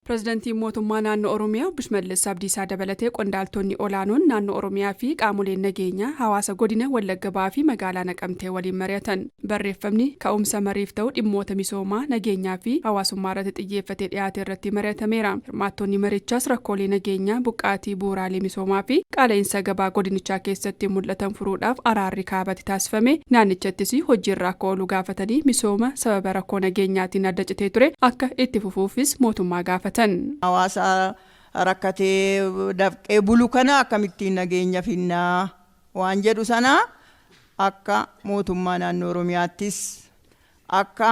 Pireezidaantiin mootummaa naannoo Oromiyaa Obbo Shimallis Abdiisaa dabalatee qondaaltonni olaanoon naannoo Oromiyaa fi qaamoleen nageenyaa hawaasa godina Wallagga Bahaa fi magaalaa Naqamtee waliin mari'atan. Barreeffamni ka'umsa mariif ta'u dhimmoota misoomaa, nageenyaa fi hawaasummaa irratti xiyyeeffatee dhiyaate irratti mari'atameera. Hirmaattonni marichaas rakkoolee nageenyaa, buqqaatii bu'uuraalee misoomaa fi qaala'insa gabaa godinichaa keessatti mul'atan furuudhaaf araarri kaabatti taasifame. Naannichattis hojiirra akka oolu gaafatanii misooma sababa rakkoo nageenyaatiin adda citee ture akka itti fufuufis mootummaa gaafatan. Hawaasa rakkatee dafqee bulu kana akkamittiin nageenya finnaa waan jedhu sana akka mootummaa naannoo Oromiyaattis akka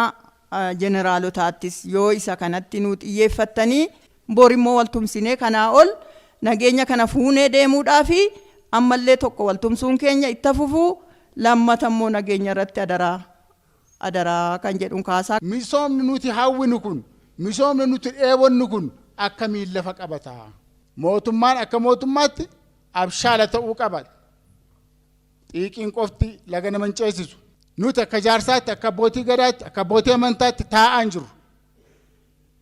jeneraalotaattis yoo isa kanatti nu xiyyeeffattanii borimmoo waltumsinee kanaa ol nageenya kana fuunee deemuudhaafi ammallee tokko waltumsuun keenya itti fufuu lammatammoo nageenya irratti adaraa kan jedhuun kaasaa. Misoomni nuti hawwinu kun misoomni nuti dheebonnu kun akkamiin lafa qabata. Mootummaan akka mootummaatti abshaala ta'uu qaba. Xiiqiin qofti laga nama hin ceesisu. Nuti akka jaarsaatti, akka abbootii gadaatti, akka abbootii amantaatti taa'aan jiru.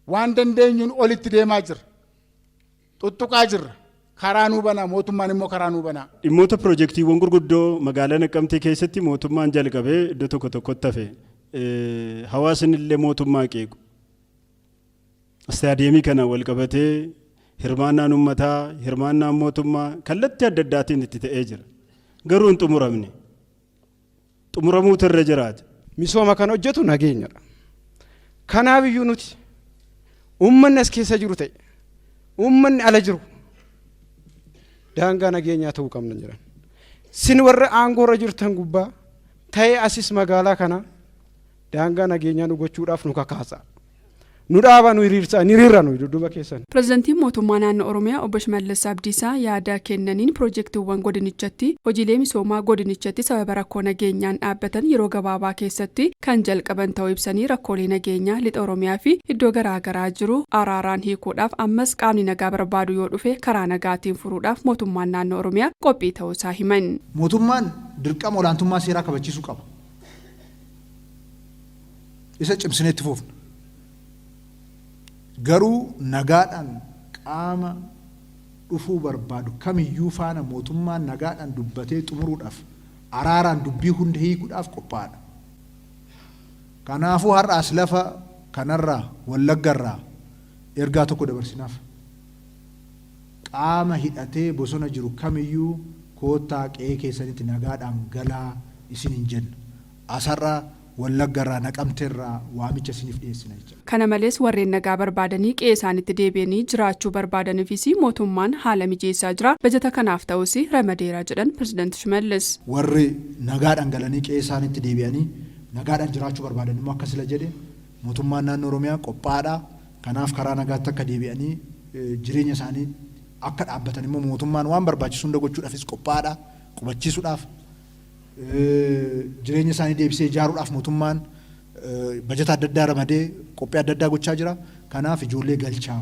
Waan dandeenyuun olitti deemaa jirra. Tuttuqaa jirra. Karaa nuu banaa, mootummaan immoo karaa nuu banaa. Dhimmoota piroojeektiiwwan gurguddoo magaalaa Naqamtee keessatti mootummaan jalqabee iddoo tokkotti hafe. Hawaasni illee mootummaa qeequ. Istaadiyeemii kana wal qabatee hirmaannaan uummataa, hirmaannaan mootummaa kallattii adda addaatiin itti ta'ee jira. Garuu hin xumuramne. Xumuramuutu irra jiraata. Misooma kan hojjetu nageenyadha. Kanaaf iyyuu nuti uummanni as keessa jiru ta'e, uummanni ala jiru daangaa nageenyaa ta'uu qabna jedhan. Sin warra aangoo irra jirtan gubbaa ta'ee asis magaalaa kana daangaa nageenyaa nu gochuudhaaf nu kakaasa. Nu dhaaba nu hiriirra nu dudduuba keessan. Pireezidaantiin mootummaa naannoo Oromiyaa Obbo Shimallis Abdiisaa yaada kennaniin piroojeektiiwwan godinichatti hojiilee misoomaa godinichatti sababa rakkoo nageenyaan dhaabbatan yeroo gabaabaa keessatti kan jalqaban ta'uu ibsanii rakkoolee nageenyaa lixa Oromiyaa fi iddoo garaagaraa jiru araaraan hiikuudhaaf ammas qaamni nagaa barbaadu yoo dhufe karaa nagaatiin furuudhaaf mootummaan naannoo Oromiyaa qophii ta'uusaa himan. Mootummaan dirqama olaantummaa seeraa kabachiisuu qaba. Isa cimsinee itti fufna. Garuu nagaadhaan qaama dhufuu barbaadu kamiyyuu faana mootummaan nagaadhaan dubbatee xumuruudhaaf araaraan dubbii hunda hiikuudhaaf qophaa'aadha. Kanaafuu har'aas lafa kanarraa Wallaggarraa ergaa tokko dabarsinaaf. Qaama hidhatee bosona jiru kamiyyuu koottaa qe'ee keessanitti nagaadhaan galaa isin hin jenna. Asarraa Wallaggarraa Naqamteerraa waamicha isiniif dhiyeessina jechuudha. Kana malees warreen nagaa barbaadanii qe'ee isaaniitti deebi'anii jiraachuu barbaadaniifis mootummaan haala mijeessaa jira. Bajeta kanaaf ta'us ramadeera jedhan Pireezidaanti Shimallis. Warri nagaadhaan galanii qe'ee isaaniitti deebi'anii nagaadhaan jiraachuu barbaadan immoo akkasila jedhe mootummaan naannoo Oromiyaa qophaadha. Kanaaf karaa nagaatti akka deebi'anii jireenya isaanii akka dhaabbatan immoo mootummaan waan barbaachisu hunda gochuudhaafis qophaadha. Qubachiisuudhaaf. Jireenya isaanii deebisee ijaaruudhaaf mootummaan bajeta adda addaa ramadee qophii adda addaa gochaa jira. Kanaaf ijoollee galchaa.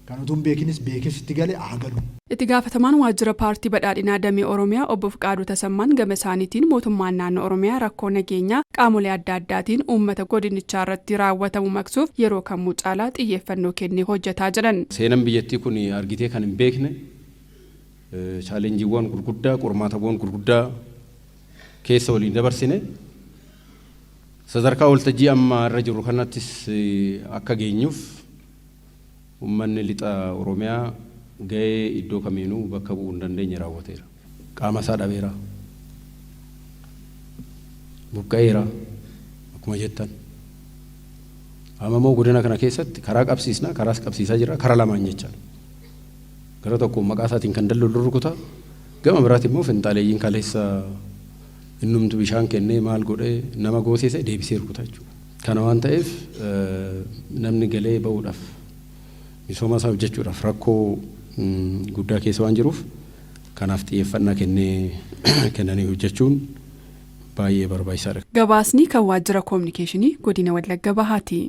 Kan utuu hin beekinis beekes itti galee haa galu. Itti gaafatamaan waajjira paartii badhaadhinaa damee Oromiyaa Obbo Fiqaaduu Tasammaan gama isaaniitiin mootummaan naannoo Oromiyaa rakkoo nageenyaa qaamolee adda addaatiin uummata godinichaa irratti raawwatamu maqsuuf yeroo kamuu caalaa xiyyeeffannoo kennee hojjetaa jiran. Seenaan biyyattii kun argitee kan hin beekne chaalenjiiwwan gurguddaa, qormaatawwan gurguddaa keessa waliin dabarsine sadarkaa waltajjii amma irra jiru kanattis akka geenyuuf uummanni lixa Oromiyaa ga'ee iddoo kamiinuu bakka bu'uu hin dandeenye raawwateera. Qaama isaa dhabeera. Buqqa'eera akkuma jettan. Ammoo godina kana keessatti karaa qabsiisna, karaas qabsiisaa jira, karaa lamaan jechaadha. Gara tokko maqaa isaatiin kan daldallu rukuta, gama biraatti immoo finxaaleeyyiin kaleessa innumtu bishaan kennee maal godhee nama goosise deebisee rukuta jechuudha. Kana waan ta'eef namni galee ba'uudhaaf misooma isaa hojjechuudhaaf rakkoo guddaa keessa waan jiruuf kanaaf xiyyeeffannaa kennanii hojjechuun baay'ee barbaachisaadha. Gabaasni kan waajjira koominikeeshinii godina Wallagga Bahaati.